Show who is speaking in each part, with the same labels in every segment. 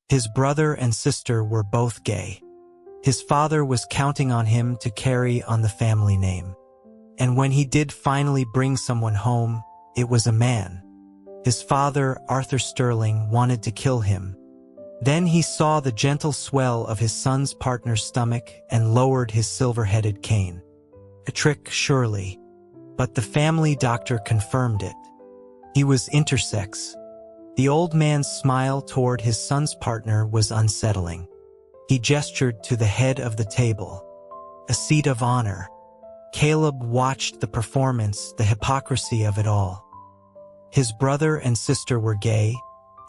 Speaker 1: His brother and sister were both gay. His father was counting on him to carry on the family name. And when he did finally bring someone home, it was a man. His father, Arthur Sterling, wanted to kill him. Then he saw the gentle swell of his son's partner's stomach and lowered his silver-headed cane. A trick, surely. But the family doctor confirmed it. He was intersex. The old man's smile toward his son's partner was unsettling. He gestured to the head of the table. A seat of honor. Caleb watched the performance, the hypocrisy of it all. His brother and sister were gay,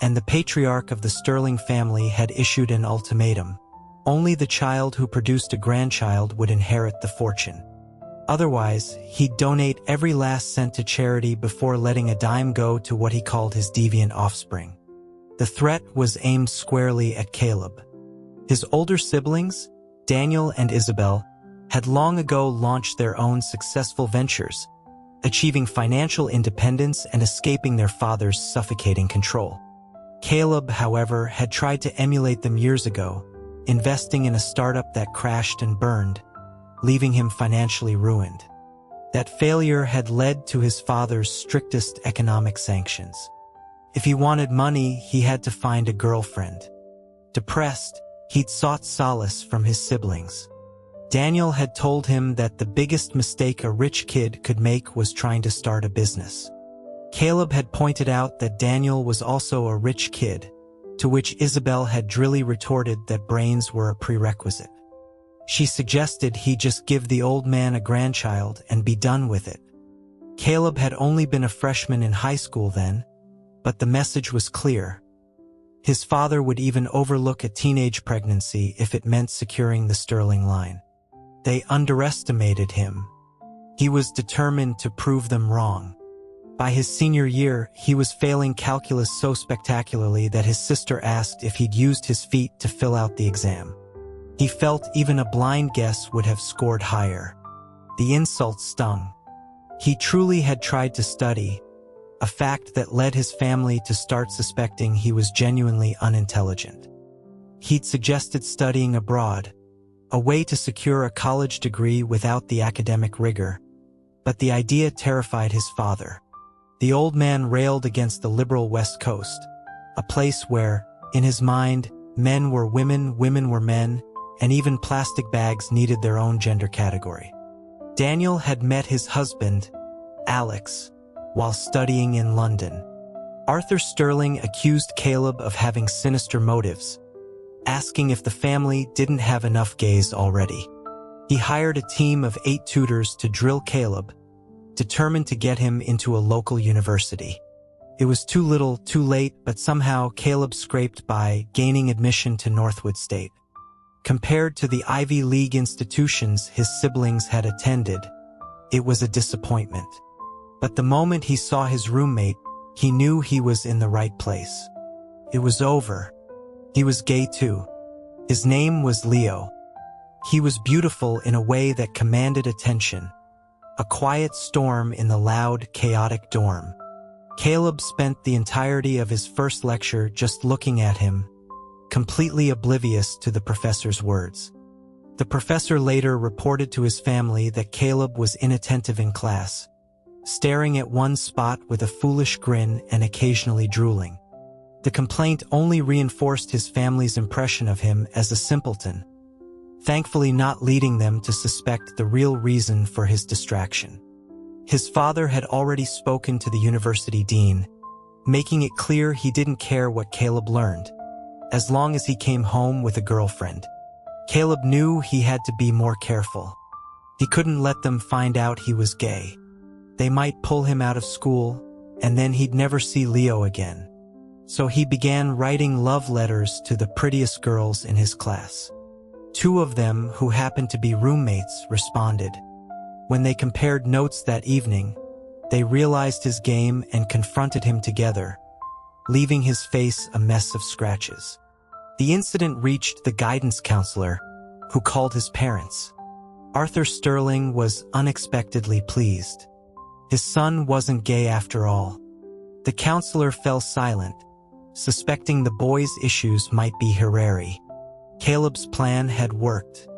Speaker 1: and the patriarch of the Sterling family had issued an ultimatum. Only the child who produced a grandchild would inherit the fortune. Otherwise, he'd donate every last cent to charity before letting a dime go to what he called his deviant offspring. The threat was aimed squarely at Caleb. His older siblings, Daniel and Isabel, had long ago launched their own successful ventures, achieving financial independence and escaping their father's suffocating control. Caleb, however, had tried to emulate them years ago, investing in a startup that crashed and burned, leaving him financially ruined. That failure had led to his father's strictest economic sanctions. If he wanted money, he had to find a girlfriend. Depressed, he'd sought solace from his siblings. Daniel had told him that the biggest mistake a rich kid could make was trying to start a business. Caleb had pointed out that Daniel was also a rich kid, to which Isabel had drily retorted that brains were a prerequisite. She suggested he just give the old man a grandchild and be done with it. Caleb had only been a freshman in high school then, but the message was clear. His father would even overlook a teenage pregnancy if it meant securing the Sterling line. They underestimated him. He was determined to prove them wrong. By his senior year, he was failing calculus so spectacularly that his sister asked if he'd used his feet to fill out the exam. He felt even a blind guess would have scored higher. The insult stung. He truly had tried to study, a fact that led his family to start suspecting he was genuinely unintelligent. He'd suggested studying abroad, a way to secure a college degree without the academic rigor, but the idea terrified his father. The old man railed against the liberal West Coast, a place where, in his mind, men were women, women were men, and even plastic bags needed their own gender category. Daniel had met his husband, Alex, while studying in London. Arthur Sterling accused Caleb of having sinister motives, asking if the family didn't have enough gays already. He hired a team of 8 tutors to drill Caleb, determined to get him into a local university. It was too little, too late, but somehow Caleb scraped by, gaining admission to Northwood State. Compared to the Ivy League institutions his siblings had attended, it was a disappointment. But the moment he saw his roommate, he knew he was in the right place. It was over. He was gay too. His name was Leo. He was beautiful in a way that commanded attention. A quiet storm in the loud, chaotic dorm. Caleb spent the entirety of his first lecture just looking at him, completely oblivious to the professor's words. The professor later reported to his family that Caleb was inattentive in class, staring at one spot with a foolish grin and occasionally drooling. The complaint only reinforced his family's impression of him as a simpleton, thankfully not leading them to suspect the real reason for his distraction. His father had already spoken to the university dean, making it clear he didn't care what Caleb learned, as long as he came home with a girlfriend. Caleb knew he had to be more careful. He couldn't let them find out he was gay. They might pull him out of school, and then he'd never see Leo again. So he began writing love letters to the prettiest girls in his class. 2 of them, who happened to be roommates, responded. When they compared notes that evening, they realized his game and confronted him together, leaving his face a mess of scratches. The incident reached the guidance counselor, who called his parents. Arthur Sterling was unexpectedly pleased. His son wasn't gay after all. The counselor fell silent, suspecting the boy's issues might be hereditary. Caleb's plan had worked.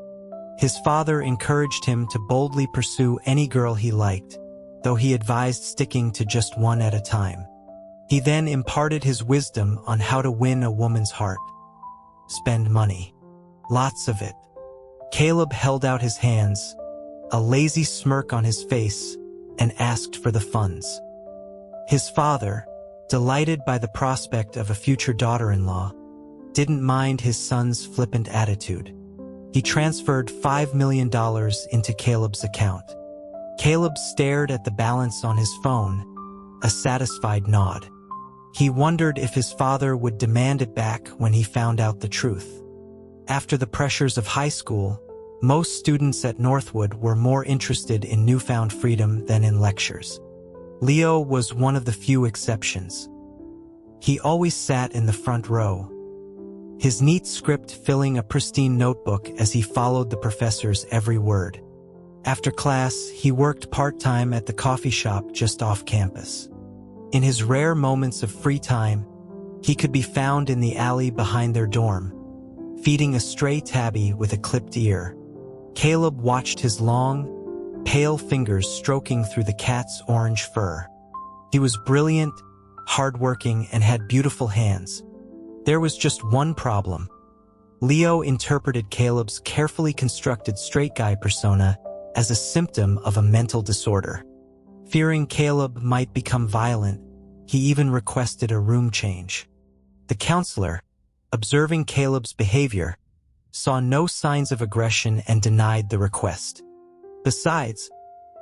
Speaker 1: His father encouraged him to boldly pursue any girl he liked, though he advised sticking to just one at a time. He then imparted his wisdom on how to win a woman's heart. Spend money. Lots of it. Caleb held out his hands, a lazy smirk on his face, and asked for the funds. His father, delighted by the prospect of a future daughter-in-law, didn't mind his son's flippant attitude. He transferred $5 million into Caleb's account. Caleb stared at the balance on his phone, a satisfied nod. He wondered if his father would demand it back when he found out the truth. After the pressures of high school, most students at Northwood were more interested in newfound freedom than in lectures. Leo was one of the few exceptions. He always sat in the front row, his neat script filling a pristine notebook as he followed the professor's every word. After class, he worked part-time at the coffee shop just off campus. In his rare moments of free time, he could be found in the alley behind their dorm, feeding a stray tabby with a clipped ear. Caleb watched his long, pale fingers stroking through the cat's orange fur. He was brilliant, hardworking, and had beautiful hands. There was just one problem. Leo interpreted Caleb's carefully constructed straight guy persona as a symptom of a mental disorder. Fearing Caleb might become violent, he even requested a room change. The counselor, observing Caleb's behavior, saw no signs of aggression and denied the request. Besides,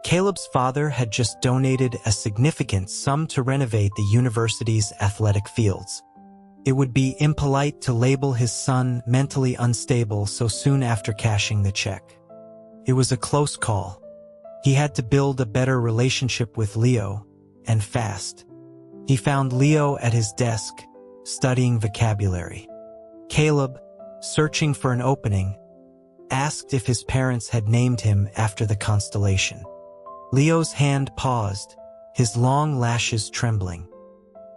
Speaker 1: Caleb's father had just donated a significant sum to renovate the university's athletic fields. It would be impolite to label his son mentally unstable so soon after cashing the check. It was a close call. He had to build a better relationship with Leo, and fast. He found Leo at his desk, studying vocabulary. Caleb, searching for an opening, asked if his parents had named him after the constellation. Leo's hand paused, his long lashes trembling.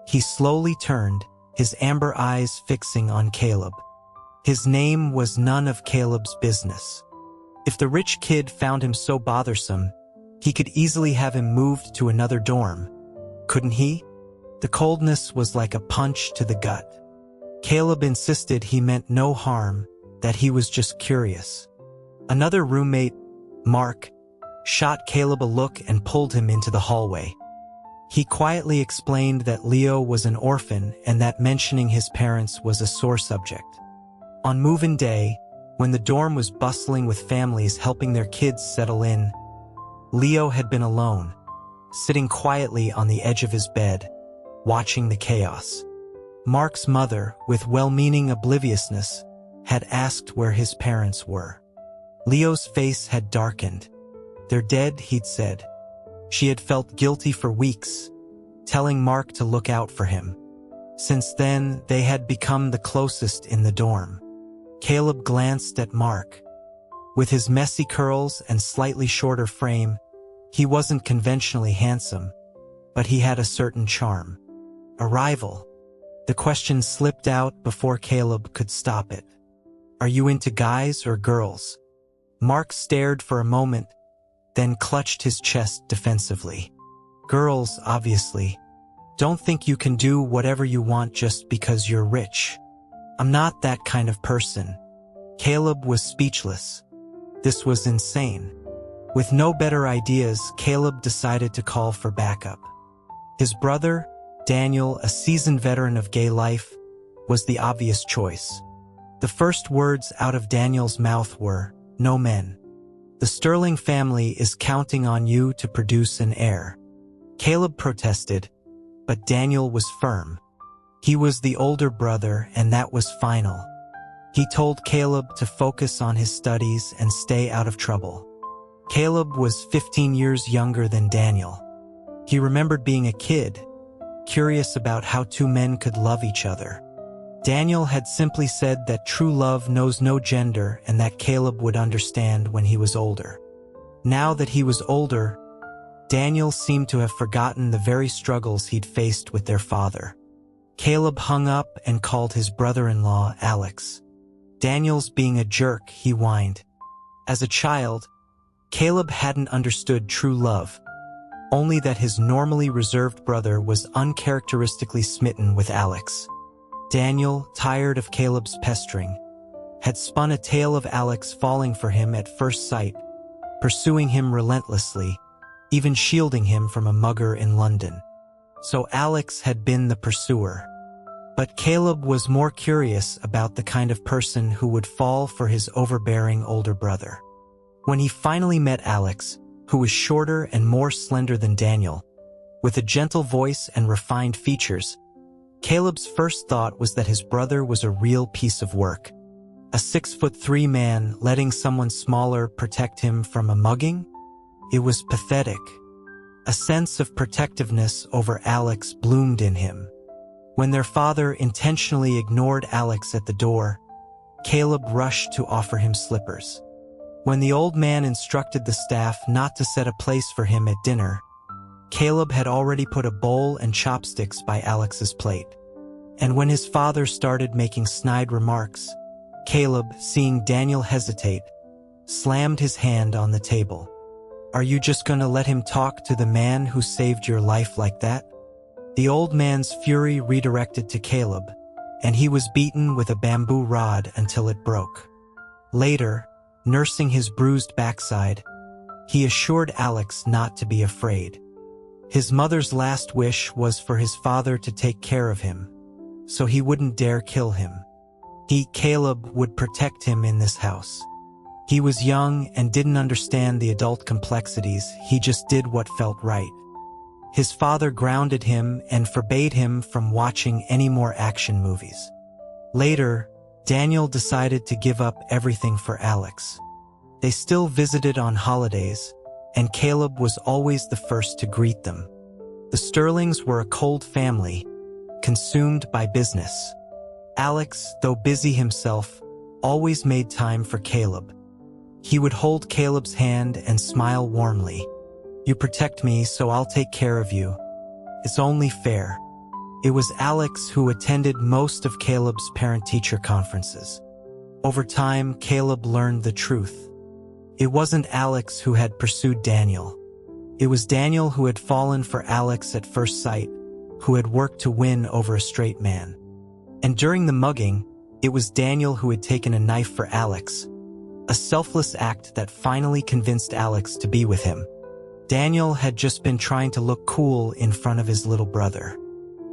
Speaker 1: He slowly turned, his amber eyes fixing on Caleb. His name was none of Caleb's business. If the rich kid found him so bothersome, he could easily have him moved to another dorm, couldn't he? The coldness was like a punch to the gut. Caleb insisted he meant no harm, that he was just curious. Another roommate, Mark, shot Caleb a look and pulled him into the hallway. He quietly explained that Leo was an orphan and that mentioning his parents was a sore subject. On move-in day, when the dorm was bustling with families helping their kids settle in, Leo had been alone, sitting quietly on the edge of his bed, watching the chaos. Mark's mother, with well-meaning obliviousness, had asked where his parents were. Leo's face had darkened. "They're dead," he'd said. She had felt guilty for weeks, telling Mark to look out for him. Since then, they had become the closest in the dorm. Caleb glanced at Mark. With his messy curls and slightly shorter frame, he wasn't conventionally handsome, but he had a certain charm. A rival. The question slipped out before Caleb could stop it. "Are you into guys or girls?" Mark stared for a moment, then clutched his chest defensively. "Girls, obviously. Don't think you can do whatever you want just because you're rich. I'm not that kind of person." Caleb was speechless. This was insane. With no better ideas, Caleb decided to call for backup. His brother, Daniel, a seasoned veteran of gay life, was the obvious choice. The first words out of Daniel's mouth were, "No men. The Sterling family is counting on you to produce an heir." Caleb protested, but Daniel was firm. He was the older brother, and that was final. He told Caleb to focus on his studies and stay out of trouble. Caleb was 15 years younger than Daniel. He remembered being a kid, curious about how two men could love each other. Daniel had simply said that true love knows no gender and that Caleb would understand when he was older. Now that he was older, Daniel seemed to have forgotten the very struggles he'd faced with their father. Caleb hung up and called his brother-in-law Alex. "Daniel's being a jerk," he whined. As a child, Caleb hadn't understood true love, only that his normally reserved brother was uncharacteristically smitten with Alex. Daniel, tired of Caleb's pestering, had spun a tale of Alex falling for him at first sight, pursuing him relentlessly, even shielding him from a mugger in London. So Alex had been the pursuer. But Caleb was more curious about the kind of person who would fall for his overbearing older brother. When he finally met Alex, who was shorter and more slender than Daniel, with a gentle voice and refined features, Caleb's first thought was that his brother was a real piece of work. A 6'3" man letting someone smaller protect him from a mugging? It was pathetic. A sense of protectiveness over Alex bloomed in him. When their father intentionally ignored Alex at the door, Caleb rushed to offer him slippers. When the old man instructed the staff not to set a place for him at dinner, Caleb had already put a bowl and chopsticks by Alex's plate. And when his father started making snide remarks, Caleb, seeing Daniel hesitate, slammed his hand on the table. "Are you just gonna let him talk to the man who saved your life like that?" The old man's fury redirected to Caleb, and he was beaten with a bamboo rod until it broke. Later, nursing his bruised backside, he assured Alex not to be afraid. His mother's last wish was for his father to take care of him, so he wouldn't dare kill him. Caleb, would protect him in this house. He was young and didn't understand the adult complexities, he just did what felt right. His father grounded him and forbade him from watching any more action movies. Later, Daniel decided to give up everything for Alex. They still visited on holidays, and Caleb was always the first to greet them. The Sterlings were a cold family, consumed by business. Alex, though busy himself, always made time for Caleb. He would hold Caleb's hand and smile warmly. "You protect me, so I'll take care of you. It's only fair." It was Alex who attended most of Caleb's parent-teacher conferences. Over time, Caleb learned the truth. It wasn't Alex who had pursued Daniel. It was Daniel who had fallen for Alex at first sight, who had worked to win over a straight man. And during the mugging, it was Daniel who had taken a knife for Alex, a selfless act that finally convinced Alex to be with him. Daniel had just been trying to look cool in front of his little brother.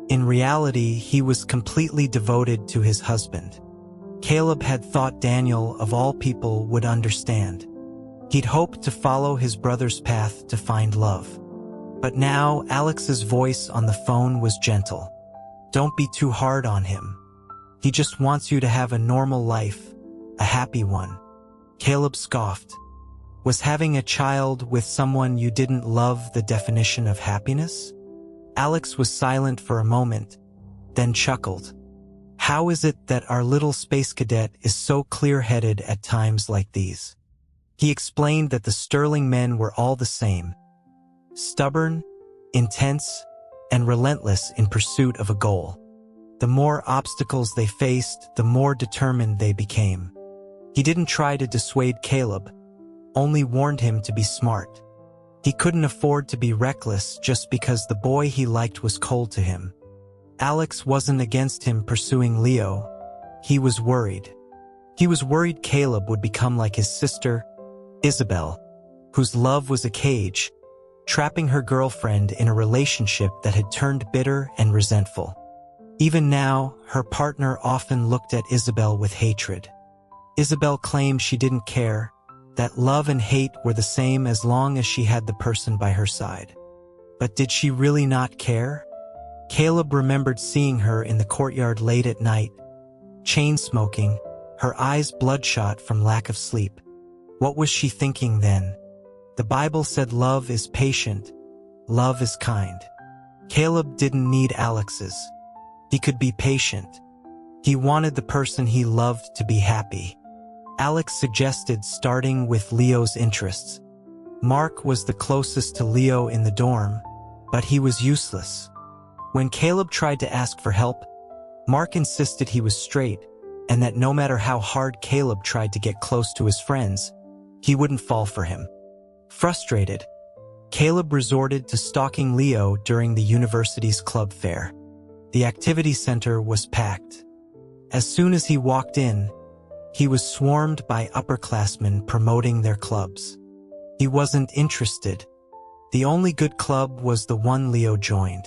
Speaker 1: In reality, he was completely devoted to his husband. Caleb had thought Daniel, of all people, would understand. He'd hoped to follow his brother's path to find love. But now, Alex's voice on the phone was gentle. "Don't be too hard on him. He just wants you to have a normal life, a happy one." Caleb scoffed. Was having a child with someone you didn't love the definition of happiness? Alex was silent for a moment, then chuckled. "How is it that our little space cadet is so clear-headed at times like these?" He explained that the Sterling men were all the same. Stubborn, intense, and relentless in pursuit of a goal. The more obstacles they faced, the more determined they became. He didn't try to dissuade Caleb, only warned him to be smart. He couldn't afford to be reckless just because the boy he liked was cold to him. Alex wasn't against him pursuing Leo. He was worried. He was worried Caleb would become like his sister, Isabel, whose love was a cage, trapping her girlfriend in a relationship that had turned bitter and resentful. Even now, her partner often looked at Isabel with hatred. Isabel claimed she didn't care, that love and hate were the same as long as she had the person by her side. But did she really not care? Caleb remembered seeing her in the courtyard late at night, chain-smoking, her eyes bloodshot from lack of sleep. What was she thinking then? The Bible said love is patient, love is kind. Caleb didn't need Alex's. He could be patient. He wanted the person he loved to be happy. Alex suggested starting with Leo's interests. Mark was the closest to Leo in the dorm, but he was useless. When Caleb tried to ask for help, Mark insisted he was straight, and that no matter how hard Caleb tried to get close to his friends, he wouldn't fall for him. Frustrated, Caleb resorted to stalking Leo during the university's club fair. The activity center was packed. As soon as he walked in, he was swarmed by upperclassmen promoting their clubs. He wasn't interested. The only good club was the one Leo joined.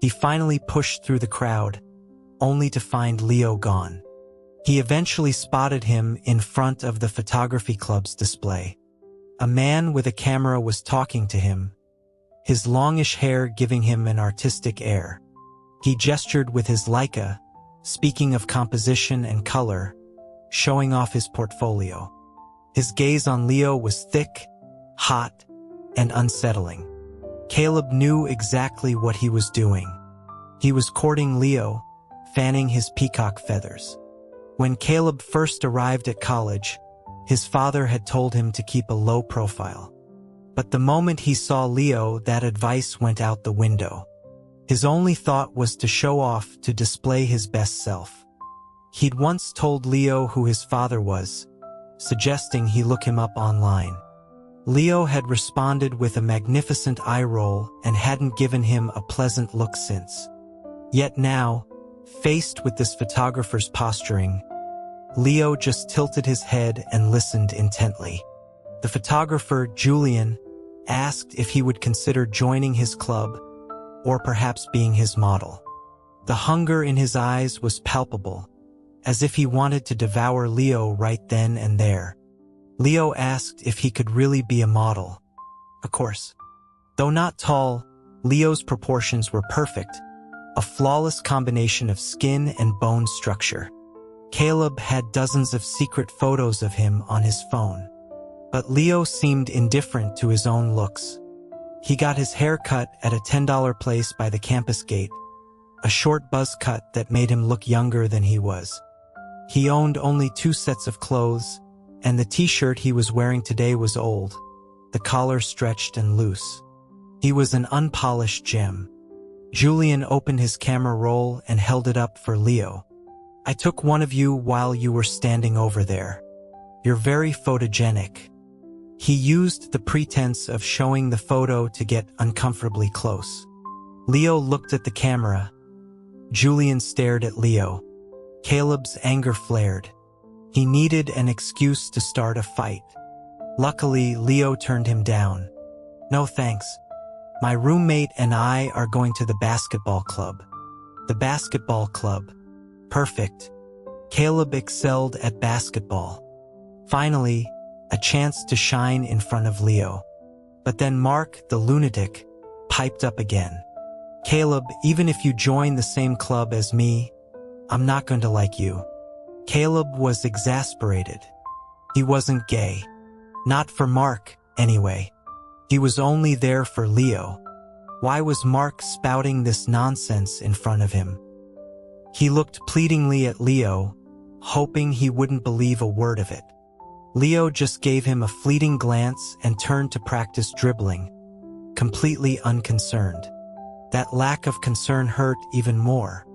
Speaker 1: He finally pushed through the crowd, only to find Leo gone. He eventually spotted him in front of the photography club's display. A man with a camera was talking to him, his longish hair giving him an artistic air. He gestured with his Leica, speaking of composition and color, showing off his portfolio. His gaze on Leo was thick, hot, and unsettling. Caleb knew exactly what he was doing. He was courting Leo, fanning his peacock feathers. When Caleb first arrived at college, his father had told him to keep a low profile. But the moment he saw Leo, that advice went out the window. His only thought was to show off, to display his best self. He'd once told Leo who his father was, suggesting he look him up online. Leo had responded with a magnificent eye roll and hadn't given him a pleasant look since. Yet now, faced with this photographer's posturing, Leo just tilted his head and listened intently. The photographer, Julian, asked if he would consider joining his club or perhaps being his model. The hunger in his eyes was palpable, as if he wanted to devour Leo right then and there. Leo asked if he could really be a model. Of course. Though not tall, Leo's proportions were perfect, a flawless combination of skin and bone structure. Caleb had dozens of secret photos of him on his phone. But Leo seemed indifferent to his own looks. He got his hair cut at a $10 place by the campus gate, a short buzz cut that made him look younger than he was. He owned only 2 sets of clothes, and the t-shirt he was wearing today was old, the collar stretched and loose. He was an unpolished gem. Julian opened his camera roll and held it up for Leo. "I took one of you while you were standing over there. You're very photogenic." He used the pretense of showing the photo to get uncomfortably close. Leo looked at the camera. Julian stared at Leo. Caleb's anger flared. He needed an excuse to start a fight. Luckily, Leo turned him down. "No thanks. My roommate and I are going to the basketball club." "The basketball club. Perfect." Caleb excelled at basketball. Finally, a chance to shine in front of Leo. But then Mark, the lunatic, piped up again. "Caleb, even if you join the same club as me, I'm not going to like you." Caleb was exasperated. He wasn't gay. Not for Mark, anyway. He was only there for Leo. Why was Mark spouting this nonsense in front of him? He looked pleadingly at Leo, hoping he wouldn't believe a word of it. Leo just gave him a fleeting glance and turned to practice dribbling, completely unconcerned. That lack of concern hurt even more.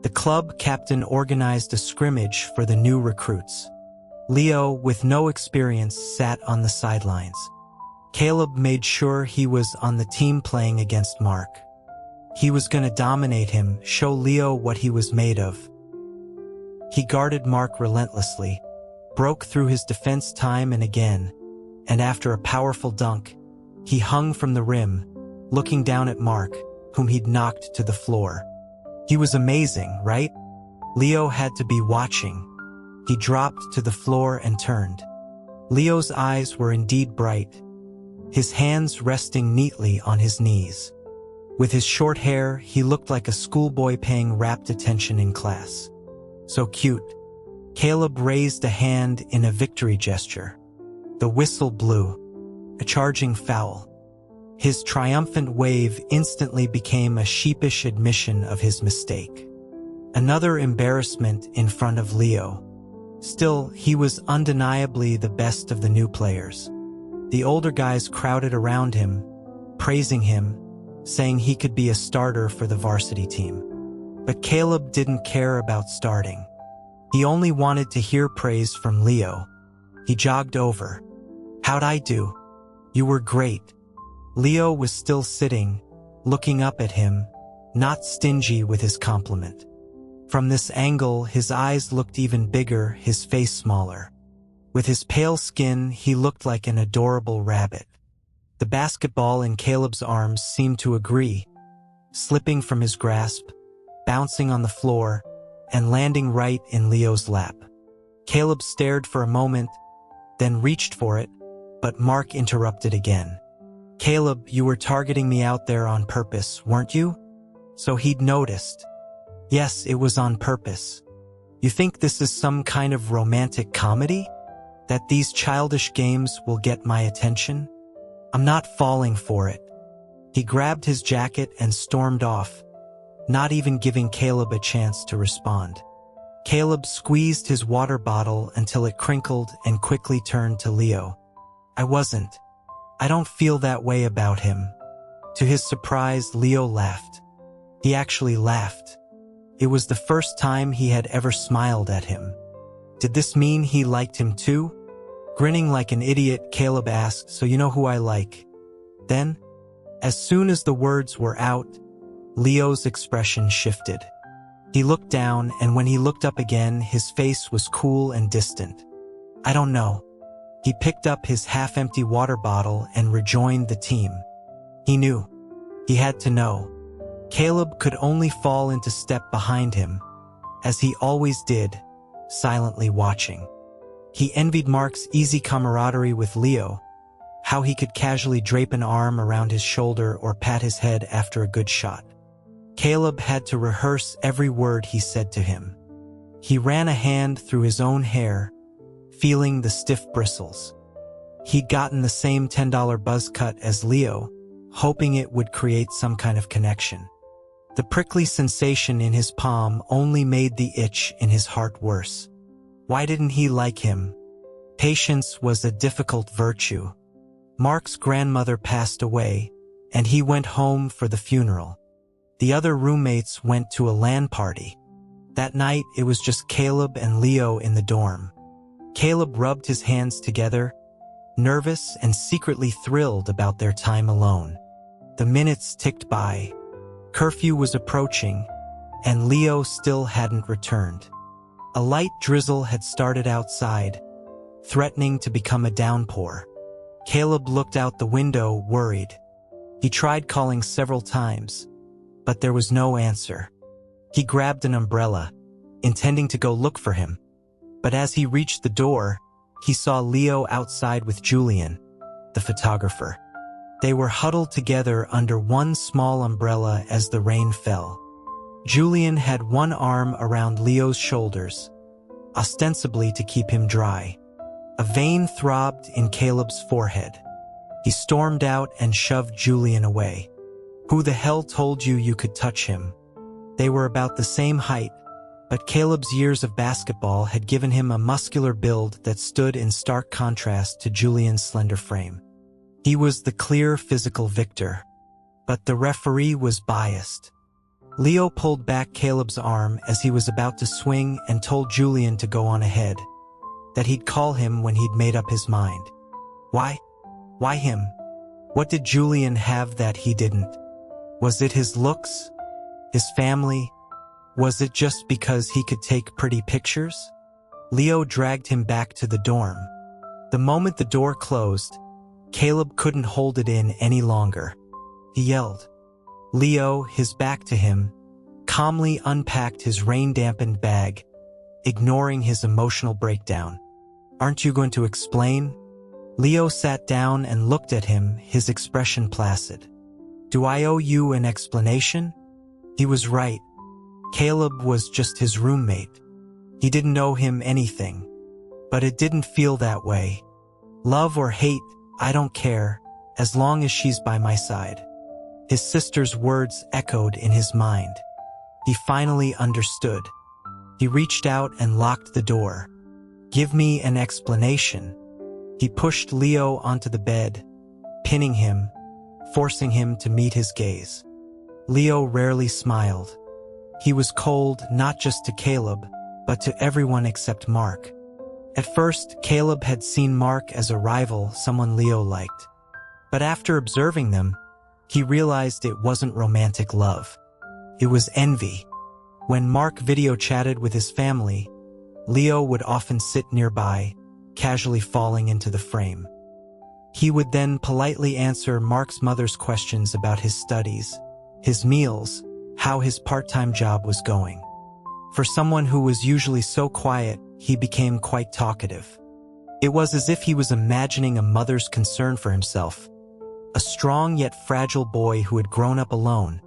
Speaker 1: The club captain organized a scrimmage for the new recruits. Leo, with no experience, sat on the sidelines. Caleb made sure he was on the team playing against Mark. He was going to dominate him, show Leo what he was made of. He guarded Mark relentlessly, broke through his defense time and again, and after a powerful dunk, he hung from the rim, looking down at Mark, whom he'd knocked to the floor. He was amazing, right? Leo had to be watching. He dropped to the floor and turned. Leo's eyes were indeed bright, his hands resting neatly on his knees. With his short hair, he looked like a schoolboy paying rapt attention in class. So cute. Caleb raised a hand in a victory gesture. The whistle blew, a charging foul. His triumphant wave instantly became a sheepish admission of his mistake. Another embarrassment in front of Leo. Still, he was undeniably the best of the new players. The older guys crowded around him, praising him, saying he could be a starter for the varsity team. But Caleb didn't care about starting. He only wanted to hear praise from Leo. He jogged over. "How'd I do?" "You were great." Leo was still sitting, looking up at him, not stingy with his compliment. From this angle, his eyes looked even bigger, his face smaller. With his pale skin, he looked like an adorable rabbit. The basketball in Caleb's arms seemed to agree, slipping from his grasp, bouncing on the floor, and landing right in Leo's lap. Caleb stared for a moment, then reached for it, but Mark interrupted again. "Caleb, you were targeting me out there on purpose, weren't you?" So he'd noticed. "Yes, it was on purpose. You think this is some kind of romantic comedy? That these childish games will get my attention? I'm not falling for it." He grabbed his jacket and stormed off, not even giving Caleb a chance to respond. Caleb squeezed his water bottle until it crinkled and quickly turned to Leo. I don't feel that way about him." To his surprise, Leo laughed. He actually laughed. It was the first time he had ever smiled at him. Did this mean he liked him too? Grinning like an idiot, Caleb asked, "So you know who I like?" Then, as soon as the words were out, Leo's expression shifted. He looked down, and when he looked up again, his face was cool and distant. "I don't know." He picked up his half-empty water bottle and rejoined the team. He knew. He had to know. Caleb could only fall into step behind him, as he always did, silently watching. He envied Mark's easy camaraderie with Leo, how he could casually drape an arm around his shoulder or pat his head after a good shot. Caleb had to rehearse every word he said to him. He ran a hand through his own hair, feeling the stiff bristles. He'd gotten the same $10 buzz cut as Leo, hoping it would create some kind of connection. The prickly sensation in his palm only made the itch in his heart worse. Why didn't he like him? Patience was a difficult virtue. Mark's grandmother passed away, and he went home for the funeral. The other roommates went to a LAN party. That night, it was just Caleb and Leo in the dorm. Caleb rubbed his hands together, nervous and secretly thrilled about their time alone. The minutes ticked by. Curfew was approaching, and Leo still hadn't returned. A light drizzle had started outside, threatening to become a downpour. Caleb looked out the window, worried. He tried calling several times, but there was no answer. He grabbed an umbrella, intending to go look for him. But as he reached the door, he saw Leo outside with Julian, the photographer. They were huddled together under one small umbrella as the rain fell. Julian had one arm around Leo's shoulders, ostensibly to keep him dry. A vein throbbed in Caleb's forehead. He stormed out and shoved Julian away. "Who the hell told you you could touch him?" They were about the same height, but Caleb's years of basketball had given him a muscular build that stood in stark contrast to Julian's slender frame. He was the clear physical victor, but the referee was biased. Leo pulled back Caleb's arm as he was about to swing and told Julian to go on ahead, that he'd call him when he'd made up his mind. Why? Why him? What did Julian have that he didn't? Was it his looks? His family? Was it just because he could take pretty pictures? Leo dragged him back to the dorm. The moment the door closed, Caleb couldn't hold it in any longer. He yelled. Leo, his back to him, calmly unpacked his rain-dampened bag, ignoring his emotional breakdown. "Aren't you going to explain?" Leo sat down and looked at him, his expression placid. "Do I owe you an explanation?" He was right. Caleb was just his roommate. He didn't owe him anything. But it didn't feel that way. Love or hate, I don't care, as long as she's by my side. His sister's words echoed in his mind. He finally understood. He reached out and locked the door. "Give me an explanation." He pushed Leo onto the bed, pinning him, forcing him to meet his gaze. Leo rarely smiled. He was cold not just to Caleb, but to everyone except Mark. At first, Caleb had seen Mark as a rival, someone Leo liked. But after observing them, he realized it wasn't romantic love. It was envy. When Mark video chatted with his family, Leo would often sit nearby, casually falling into the frame. He would then politely answer Mark's mother's questions about his studies, his meals, how his part-time job was going. For someone who was usually so quiet, he became quite talkative. It was as if he was imagining a mother's concern for himself, a strong yet fragile boy who had grown up alone,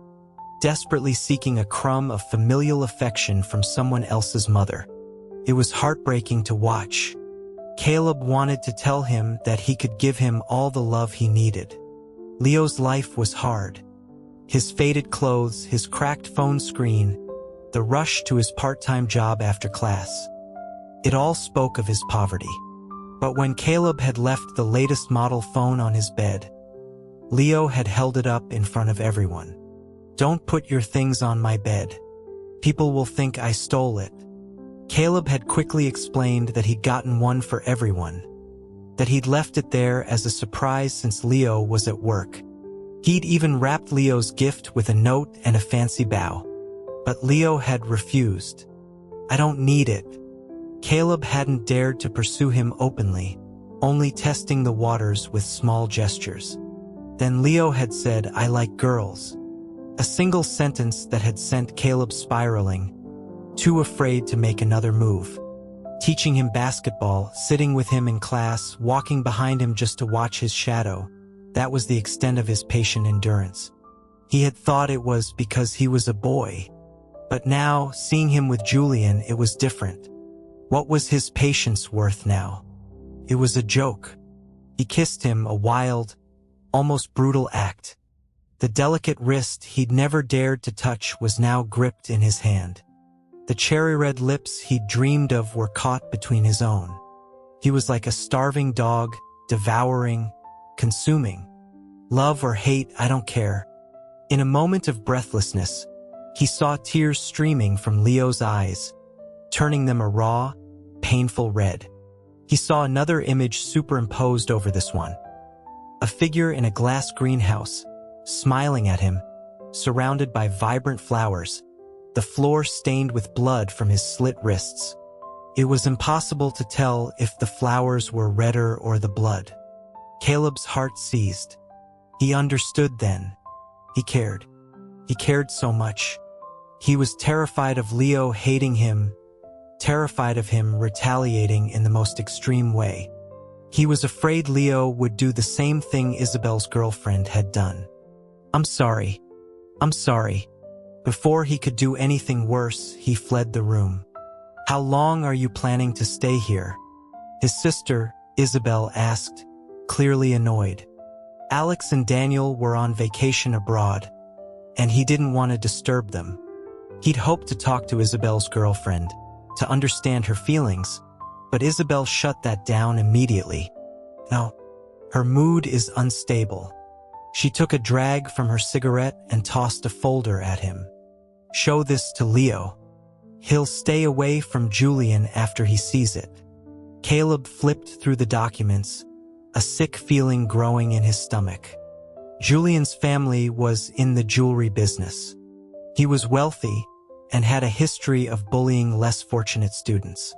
Speaker 1: desperately seeking a crumb of familial affection from someone else's mother. It was heartbreaking to watch. Caleb wanted to tell him that he could give him all the love he needed. Leo's life was hard. His faded clothes, his cracked phone screen, the rush to his part-time job after class. It all spoke of his poverty. But when Caleb had left the latest model phone on his bed, Leo had held it up in front of everyone. "Don't put your things on my bed. People will think I stole it." Caleb had quickly explained that he'd gotten one for everyone, that he'd left it there as a surprise since Leo was at work. He'd even wrapped Leo's gift with a note and a fancy bow. But Leo had refused. "I don't need it." Caleb hadn't dared to pursue him openly, only testing the waters with small gestures. Then Leo had said, "I like girls." A single sentence that had sent Caleb spiraling, too afraid to make another move. Teaching him basketball, sitting with him in class, walking behind him just to watch his shadow, that was the extent of his patient endurance. He had thought it was because he was a boy. But now, seeing him with Julian, it was different. What was his patience worth now? It was a joke. He kissed him, a wild, almost brutal act. The delicate wrist he'd never dared to touch was now gripped in his hand. The cherry-red lips he'd dreamed of were caught between his own. He was like a starving dog, devouring, consuming. Love or hate, I don't care. In a moment of breathlessness, he saw tears streaming from Leo's eyes, turning them a raw, painful red. He saw another image superimposed over this one. A figure in a glass greenhouse, smiling at him, surrounded by vibrant flowers, the floor stained with blood from his slit wrists. It was impossible to tell if the flowers were redder or the blood. Caleb's heart seized. He understood then. He cared. He cared so much. He was terrified of Leo hating him, terrified of him retaliating in the most extreme way. He was afraid Leo would do the same thing Isabel's girlfriend had done. "I'm sorry. I'm sorry." Before he could do anything worse, he fled the room. "How long are you planning to stay here?" his sister, Isabel, asked, clearly annoyed. Alex and Daniel were on vacation abroad, and he didn't want to disturb them. He'd hoped to talk to Isabel's girlfriend, to understand her feelings, but Isabel shut that down immediately. No, her mood is unstable. She took a drag from her cigarette and tossed a folder at him. "Show this to Leo. He'll stay away from Julian after he sees it." Caleb flipped through the documents, a sick feeling growing in his stomach. Julian's family was in the jewelry business. He was wealthy and had a history of bullying less fortunate students.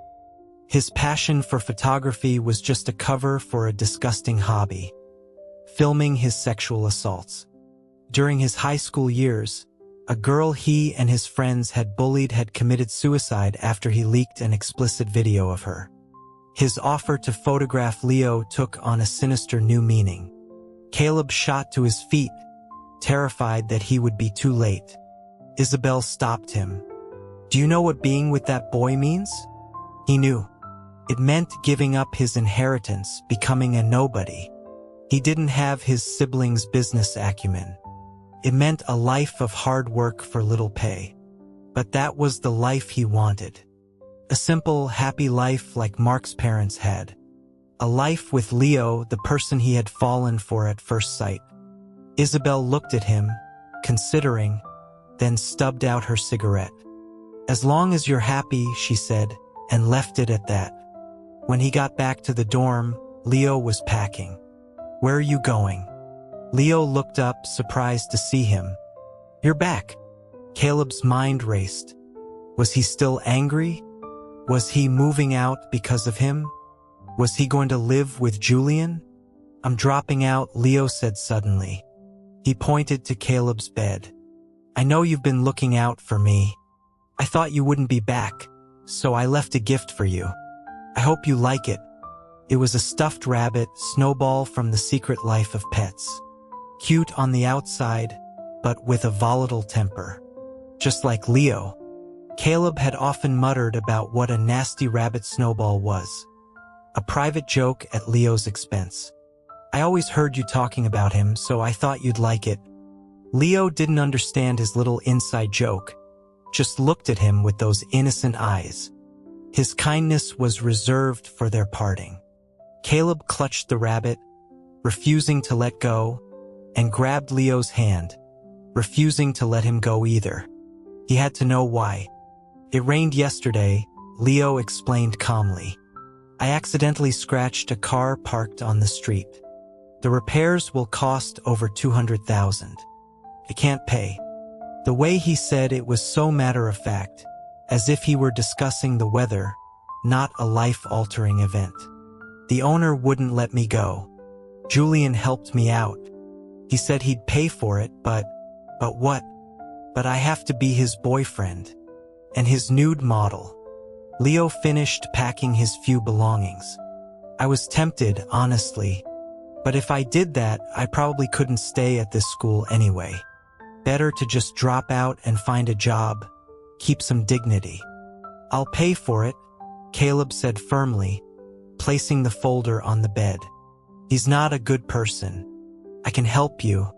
Speaker 1: His passion for photography was just a cover for a disgusting hobby, filming his sexual assaults. During his high school years, a girl he and his friends had bullied had committed suicide after he leaked an explicit video of her. His offer to photograph Leo took on a sinister new meaning. Caleb shot to his feet, terrified that he would be too late. Isabel stopped him. "Do you know what being with that boy means?" He knew. It meant giving up his inheritance, becoming a nobody. He didn't have his siblings' business acumen. It meant a life of hard work for little pay. But that was the life he wanted. A simple, happy life like Mark's parents had. A life with Leo, the person he had fallen for at first sight. Isabel looked at him, considering. then stubbed out her cigarette. "As long as you're happy," she said, and left it at that. When he got back to the dorm, Leo was packing. "Where are you going?" Leo looked up, surprised to see him. "You're back." Caleb's mind raced. Was he still angry? Was he moving out because of him? Was he going to live with Julian? "I'm dropping out," Leo said suddenly. He pointed to Caleb's bed. "I know you've been looking out for me. I thought you wouldn't be back, so I left a gift for you. I hope you like it." It was a stuffed rabbit, Snowball from The Secret Life of Pets. Cute on the outside, but with a volatile temper. Just like Leo. Caleb had often muttered about what a nasty rabbit Snowball was. A private joke at Leo's expense. "I always heard you talking about him, so I thought you'd like it." Leo didn't understand his little inside joke, just looked at him with those innocent eyes. His kindness was reserved for their parting. Caleb clutched the rabbit, refusing to let go, and grabbed Leo's hand, refusing to let him go either. He had to know why. "It rained yesterday," Leo explained calmly. "I accidentally scratched a car parked on the street. The repairs will cost over $200,000. I can't pay." The way he said it was so matter-of-fact, as if he were discussing the weather, not a life-altering event. "The owner wouldn't let me go. Julian helped me out. He said he'd pay for it, but what? But I have to be his boyfriend. And his nude model." Leo finished packing his few belongings. "I was tempted, honestly. But if I did that, I probably couldn't stay at this school anyway. Better to just drop out and find a job, keep some dignity." "I'll pay for it," Caleb said firmly, placing the folder on the bed. "He's not a good person. I can help you."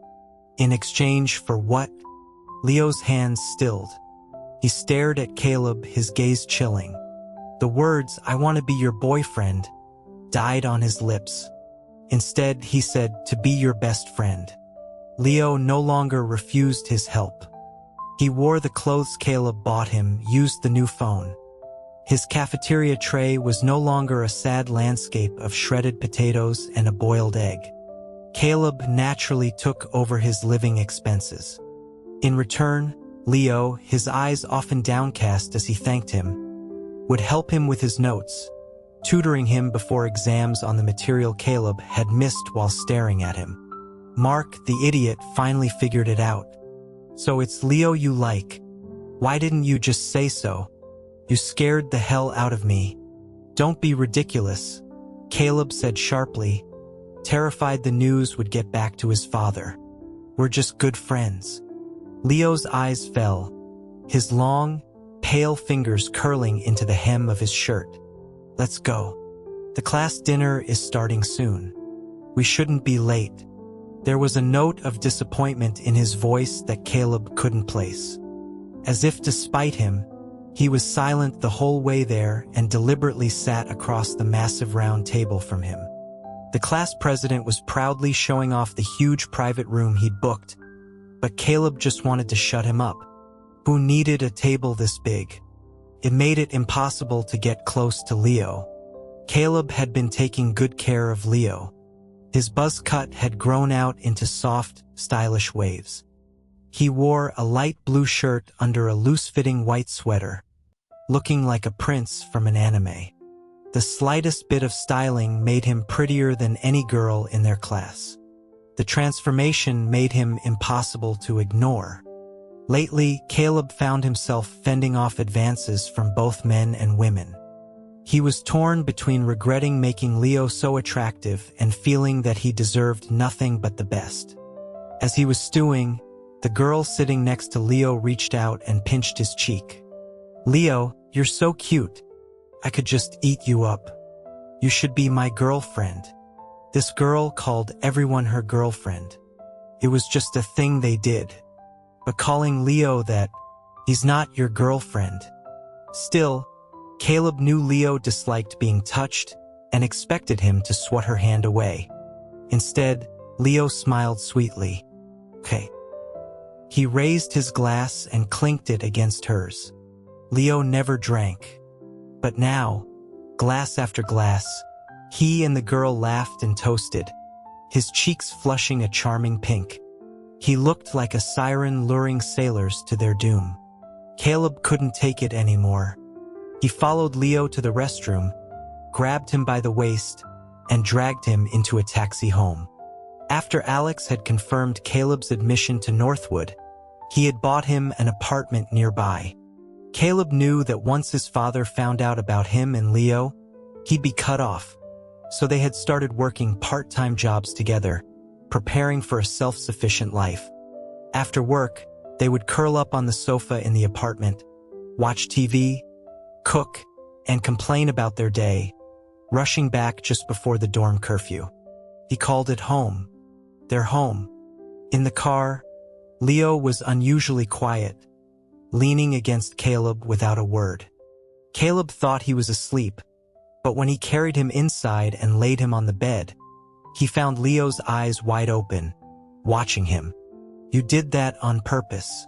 Speaker 1: "In exchange for what?" Leo's hands stilled. He stared at Caleb, his gaze chilling. The words, "I want to be your boyfriend," died on his lips. Instead, he said, "To be your best friend." Leo no longer refused his help. He wore the clothes Caleb bought him, used the new phone. His cafeteria tray was no longer a sad landscape of shredded potatoes and a boiled egg. Caleb naturally took over his living expenses. In return, Leo, his eyes often downcast as he thanked him, would help him with his notes, tutoring him before exams on the material Caleb had missed while staring at him. Mark, the idiot, finally figured it out. "So it's Leo you like. Why didn't you just say so? You scared the hell out of me." "Don't be ridiculous," Caleb said sharply, terrified the news would get back to his father. "We're just good friends." Leo's eyes fell, his long, pale fingers curling into the hem of his shirt. "Let's go. The class dinner is starting soon. We shouldn't be late." There was a note of disappointment in his voice that Caleb couldn't place. As if to spite him, he was silent the whole way there and deliberately sat across the massive round table from him. The class president was proudly showing off the huge private room he'd booked, but Caleb just wanted to shut him up. Who needed a table this big? It made it impossible to get close to Leo. Caleb had been taking good care of Leo. His buzz cut had grown out into soft, stylish waves. He wore a light blue shirt under a loose-fitting white sweater, looking like a prince from an anime. The slightest bit of styling made him prettier than any girl in their class. The transformation made him impossible to ignore. Lately, Caleb found himself fending off advances from both men and women. He was torn between regretting making Leo so attractive and feeling that he deserved nothing but the best. As he was stewing, the girl sitting next to Leo reached out and pinched his cheek. "Leo, you're so cute. I could just eat you up. You should be my girlfriend." This girl called everyone her girlfriend. It was just a thing they did. But calling Leo that, "He's not your girlfriend." Still, Caleb knew Leo disliked being touched and expected him to swat her hand away. Instead, Leo smiled sweetly. "Okay." He raised his glass and clinked it against hers. Leo never drank. But now, glass after glass, he and the girl laughed and toasted, his cheeks flushing a charming pink. He looked like a siren luring sailors to their doom. Caleb couldn't take it anymore. He followed Leo to the restroom, grabbed him by the waist, and dragged him into a taxi home. After Alex had confirmed Caleb's admission to Northwood, he had bought him an apartment nearby. Caleb knew that once his father found out about him and Leo, he'd be cut off. So they had started working part-time jobs together, preparing for a self-sufficient life. After work, they would curl up on the sofa in the apartment, watch TV, cook, and complain about their day, rushing back just before the dorm curfew. He called it home. Their home. In the car, Leo was unusually quiet, leaning against Caleb without a word. Caleb thought he was asleep, but when he carried him inside and laid him on the bed, he found Leo's eyes wide open, watching him. "You did that on purpose."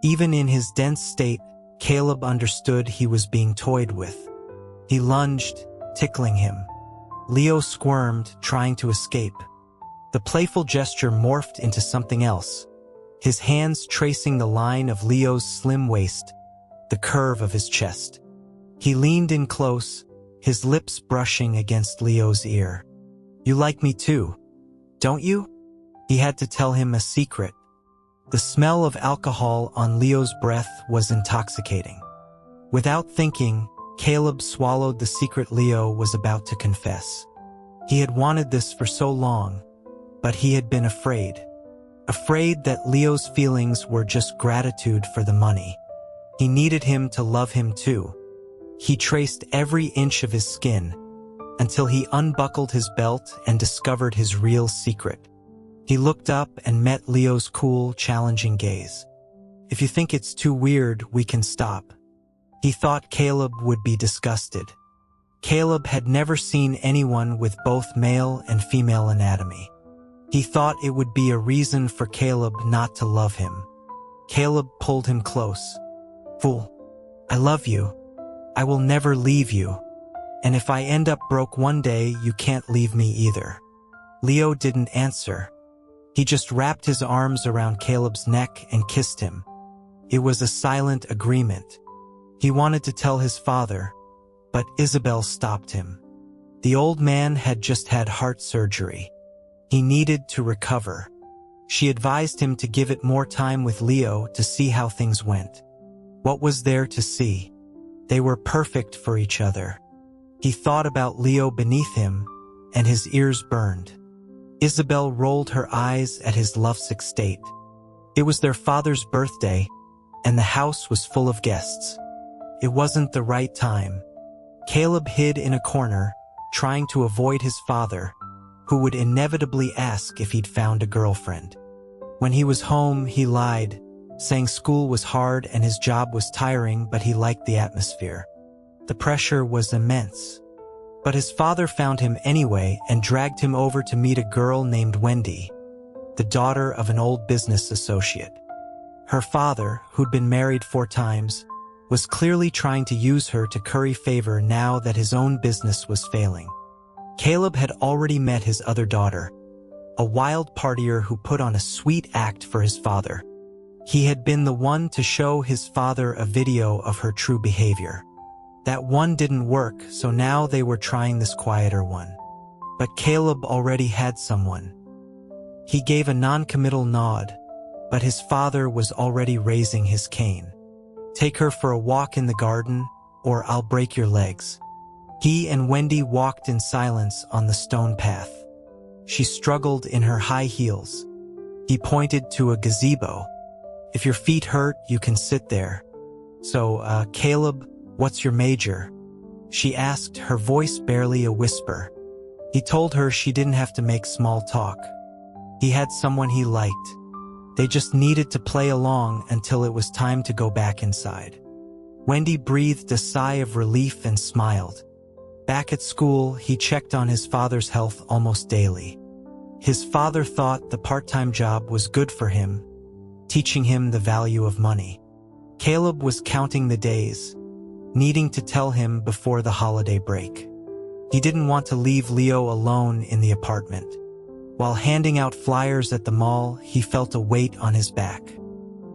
Speaker 1: Even in his dense state, Caleb understood he was being toyed with. He lunged, tickling him. Leo squirmed, trying to escape. The playful gesture morphed into something else, his hands tracing the line of Leo's slim waist, the curve of his chest. He leaned in close, his lips brushing against Leo's ear. "You like me too, don't you?" He had to tell him a secret. The smell of alcohol on Leo's breath was intoxicating. Without thinking, Caleb swallowed the secret Leo was about to confess. He had wanted this for so long, but he had been afraid. Afraid that Leo's feelings were just gratitude for the money. He needed him to love him too. He traced every inch of his skin until he unbuckled his belt and discovered his real secret. He looked up and met Leo's cool, challenging gaze. "If you think it's too weird, we can stop." He thought Caleb would be disgusted. Caleb had never seen anyone with both male and female anatomy. He thought it would be a reason for Caleb not to love him. Caleb pulled him close. "Fool, I love you. I will never leave you. And if I end up broke one day, you can't leave me either." Leo didn't answer. He just wrapped his arms around Caleb's neck and kissed him. It was a silent agreement. He wanted to tell his father, but Isabel stopped him. The old man had just had heart surgery. He needed to recover. She advised him to give it more time with Leo to see how things went. What was there to see? They were perfect for each other. He thought about Leo beneath him, and his ears burned. Isabel rolled her eyes at his lovesick state. It was their father's birthday, and the house was full of guests. It wasn't the right time. Caleb hid in a corner, trying to avoid his father, who would inevitably ask if he'd found a girlfriend. When he was home, he lied, saying school was hard and his job was tiring, but he liked the atmosphere. The pressure was immense. But his father found him anyway and dragged him over to meet a girl named Wendy, the daughter of an old business associate. Her father, who'd been married 4 times, was clearly trying to use her to curry favor now that his own business was failing. Caleb had already met his other daughter, a wild partier who put on a sweet act for his father. He had been the one to show his father a video of her true behavior. That one didn't work, so now they were trying this quieter one. But Caleb already had someone. He gave a non-committal nod, but his father was already raising his cane. "Take her for a walk in the garden, or I'll break your legs." He and Wendy walked in silence on the stone path. She struggled in her high heels. He pointed to a gazebo. "If your feet hurt, you can sit there." "So, Caleb, what's your major?" she asked, her voice barely a whisper. He told her she didn't have to make small talk. He had someone he liked. They just needed to play along until it was time to go back inside. Wendy breathed a sigh of relief and smiled. Back at school, he checked on his father's health almost daily. His father thought the part-time job was good for him, teaching him the value of money. Caleb was counting the days, needing to tell him before the holiday break. He didn't want to leave Leo alone in the apartment. While handing out flyers at the mall, he felt a weight on his back.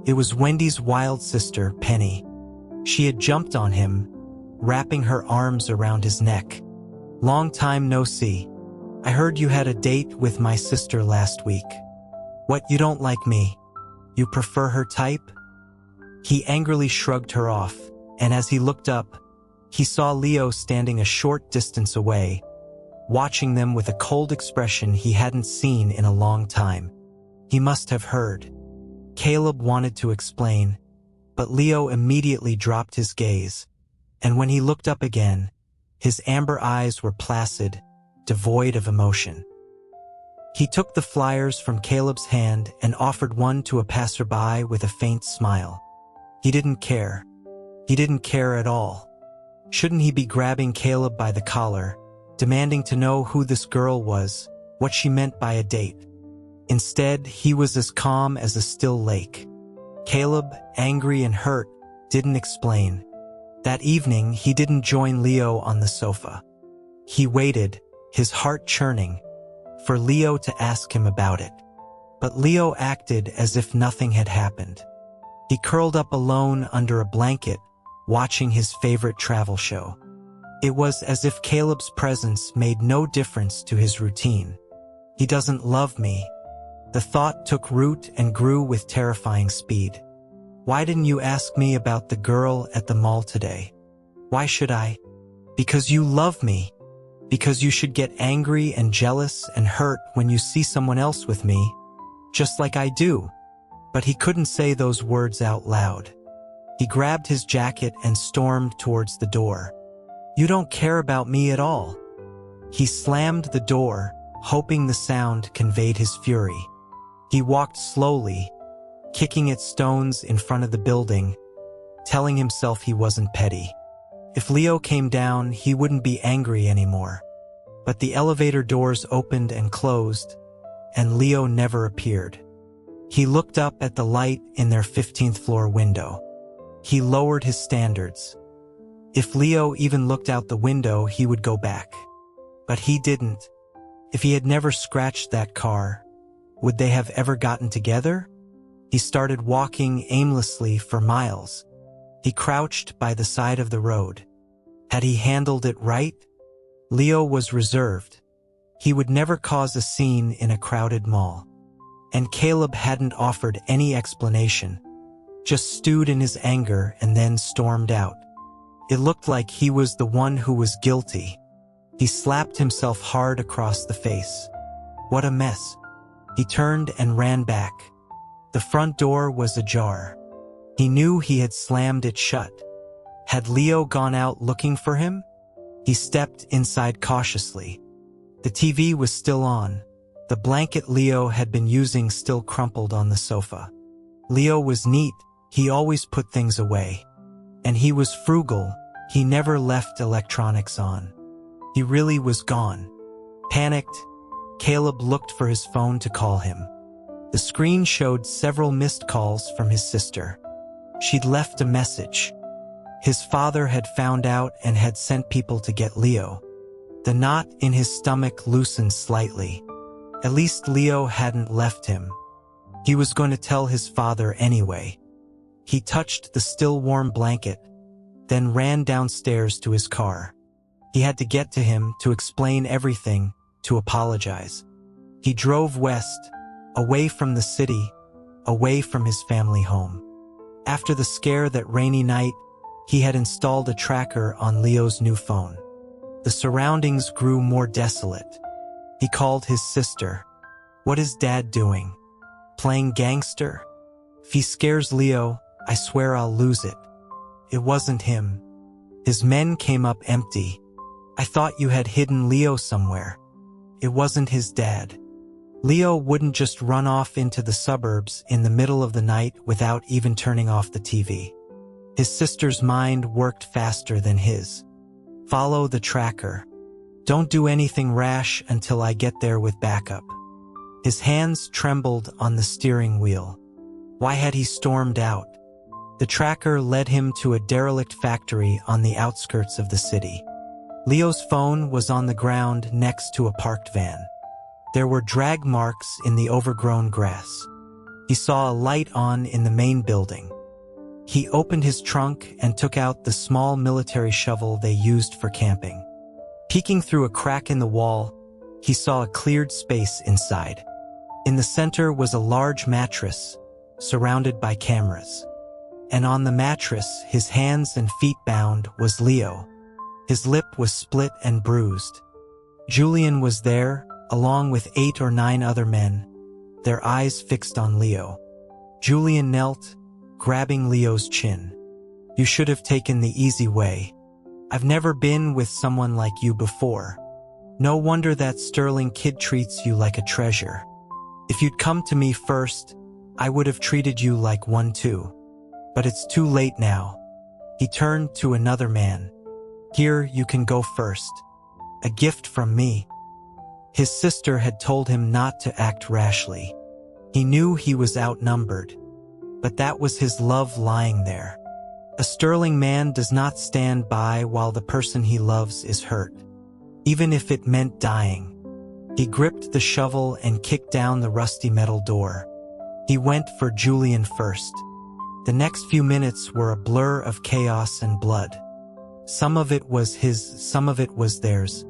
Speaker 1: It was Wendy's wild sister, Penny. She had jumped on him, wrapping her arms around his neck. "Long time no see. I heard you had a date with my sister last week. What, you don't like me? You prefer her type?" He angrily shrugged her off, and as he looked up, he saw Leo standing a short distance away, watching them with a cold expression he hadn't seen in a long time. He must have heard. Caleb wanted to explain, but Leo immediately dropped his gaze, and when he looked up again, his amber eyes were placid, devoid of emotion. He took the flyers from Caleb's hand and offered one to a passerby with a faint smile. He didn't care. He didn't care at all. Shouldn't he be grabbing Caleb by the collar, demanding to know who this girl was, what she meant by a date? Instead, he was as calm as a still lake. Caleb, angry and hurt, didn't explain. That evening, he didn't join Leo on the sofa. He waited, his heart churning, for Leo to ask him about it. But Leo acted as if nothing had happened. He curled up alone under a blanket, watching his favorite travel show. It was as if Caleb's presence made no difference to his routine. He doesn't love me. The thought took root and grew with terrifying speed. Why didn't you ask me about the girl at the mall today? Why should I? Because you love me. Because you should get angry and jealous and hurt when you see someone else with me, just like I do. But he couldn't say those words out loud. He grabbed his jacket and stormed towards the door. "You don't care about me at all." He slammed the door, hoping the sound conveyed his fury. He walked slowly, kicking at stones in front of the building, telling himself he wasn't petty. If Leo came down, he wouldn't be angry anymore. But the elevator doors opened and closed, and Leo never appeared. He looked up at the light in their 15th floor window. He lowered his standards. If Leo even looked out the window, he would go back. But he didn't. If he had never scratched that car, would they have ever gotten together? He started walking aimlessly for miles. He crouched by the side of the road. Had he handled it right? Leo was reserved. He would never cause a scene in a crowded mall. And Caleb hadn't offered any explanation, just stewed in his anger and then stormed out. It looked like he was the one who was guilty. He slapped himself hard across the face. What a mess. He turned and ran back. The front door was ajar. He knew he had slammed it shut. Had Leo gone out looking for him? He stepped inside cautiously. The TV was still on. The blanket Leo had been using still crumpled on the sofa. Leo was neat. He always put things away. And he was frugal. He never left electronics on. He really was gone. Panicked, Caleb looked for his phone to call him. The screen showed several missed calls from his sister. She'd left a message. His father had found out and had sent people to get Leo. The knot in his stomach loosened slightly. At least Leo hadn't left him. He was going to tell his father anyway. He touched the still warm blanket, then ran downstairs to his car. He had to get to him to explain everything, to apologize. He drove west, away from the city, away from his family home. After the scare that rainy night, he had installed a tracker on Leo's new phone. The surroundings grew more desolate. He called his sister. What is Dad doing? Playing gangster? If he scares Leo, I swear I'll lose it. It wasn't him. His men came up empty. I thought you had hidden Leo somewhere. It wasn't his dad. Leo wouldn't just run off into the suburbs in the middle of the night without even turning off the TV. His sister's mind worked faster than his. Follow the tracker. Don't do anything rash until I get there with backup. His hands trembled on the steering wheel. Why had he stormed out? The tracker led him to a derelict factory on the outskirts of the city. Leo's phone was on the ground next to a parked van. There were drag marks in the overgrown grass. He saw a light on in the main building. He opened his trunk and took out the small military shovel they used for camping. Peeking through a crack in the wall, he saw a cleared space inside. In the center was a large mattress, surrounded by cameras. And on the mattress, his hands and feet bound, was Leo. His lip was split and bruised. Julian was there, along with 8 or 9 other men, their eyes fixed on Leo. Julian knelt, grabbing Leo's chin. "You should have taken the easy way. I've never been with someone like you before. No wonder that sterling kid treats you like a treasure. If you'd come to me first, I would have treated you like one too. But it's too late now." He turned to another man. "Here, you can go first. A gift from me." His sister had told him not to act rashly. He knew he was outnumbered, but that was his love lying there. A sterling man does not stand by while the person he loves is hurt, even if it meant dying. He gripped the shovel and kicked down the rusty metal door. He went for Julian first. The next few minutes were a blur of chaos and blood. Some of it was his, some of it was theirs.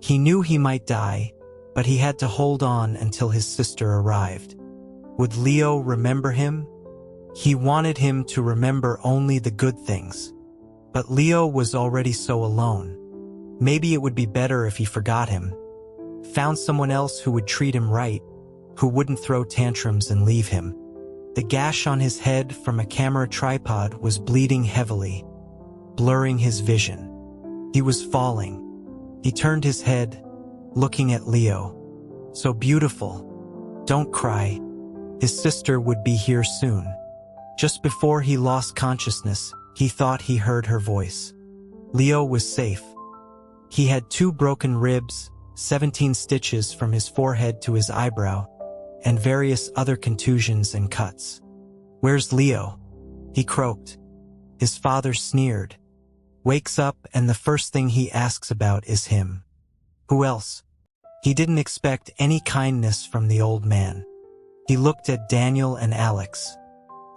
Speaker 1: He knew he might die, but he had to hold on until his sister arrived. Would Leo remember him? He wanted him to remember only the good things. But Leo was already so alone. Maybe it would be better if he forgot him, found someone else who would treat him right, who wouldn't throw tantrums and leave him. The gash on his head from a camera tripod was bleeding heavily, blurring his vision. He was falling. He turned his head, looking at Leo. "So beautiful. Don't cry. His sister would be here soon." Just before he lost consciousness, he thought he heard her voice. Leo was safe. He had 2 broken ribs, 17 stitches from his forehead to his eyebrow, and various other contusions and cuts. "Where's Leo?" he croaked. His father sneered. Wakes up and the first thing he asks about is him. Who else? He didn't expect any kindness from the old man. He looked at Daniel and Alex.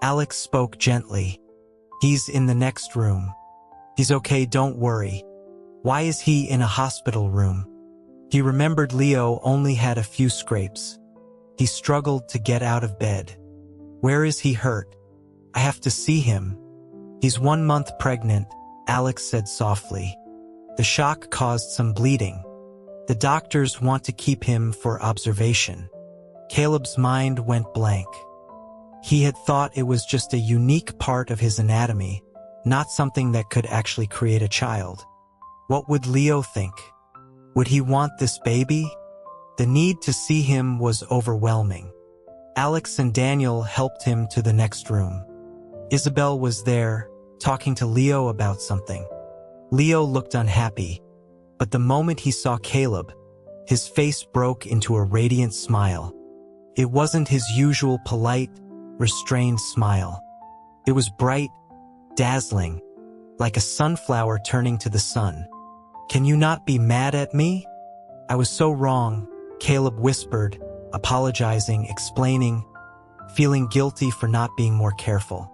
Speaker 1: Alex spoke gently. "He's in the next room. He's okay, don't worry." Why is he in a hospital room? He remembered Leo only had a few scrapes. He struggled to get out of bed. "Where is he hurt? I have to see him." "He's 1 month pregnant," Alex said softly. "The shock caused some bleeding. The doctors want to keep him for observation." Caleb's mind went blank. He had thought it was just a unique part of his anatomy, not something that could actually create a child. What would Leo think? Would he want this baby? The need to see him was overwhelming. Alex and Daniel helped him to the next room. Isabel was there, talking to Leo about something. Leo looked unhappy, but the moment he saw Caleb, his face broke into a radiant smile. It wasn't his usual polite, restrained smile. It was bright, dazzling, like a sunflower turning to the sun. "Can you not be mad at me? I was so wrong," Caleb whispered, apologizing, explaining, feeling guilty for not being more careful.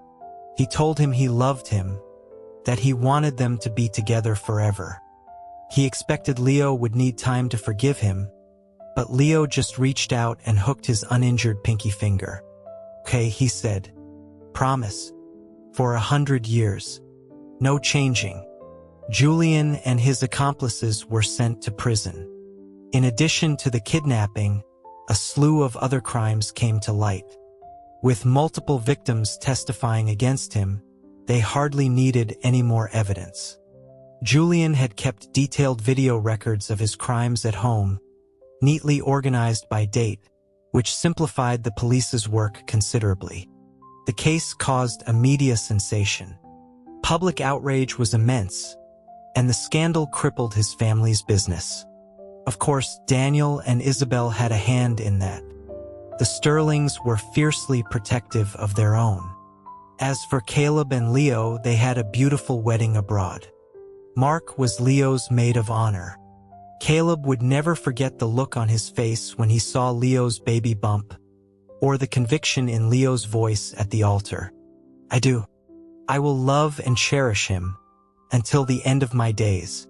Speaker 1: He told him he loved him, that he wanted them to be together forever. He expected Leo would need time to forgive him, but Leo just reached out and hooked his uninjured pinky finger. "Okay," he said. "Promise. For 100 years. No changing." Julian and his accomplices were sent to prison. In addition to the kidnapping, a slew of other crimes came to light. With multiple victims testifying against him, they hardly needed any more evidence. Julian had kept detailed video records of his crimes at home, neatly organized by date, which simplified the police's work considerably. The case caused a media sensation. Public outrage was immense, and the scandal crippled his family's business. Of course, Daniel and Isabel had a hand in that. The Sterlings were fiercely protective of their own. As for Caleb and Leo, they had a beautiful wedding abroad. Mark was Leo's maid of honor. Caleb would never forget the look on his face when he saw Leo's baby bump, or the conviction in Leo's voice at the altar. I will love and cherish him until the end of my days.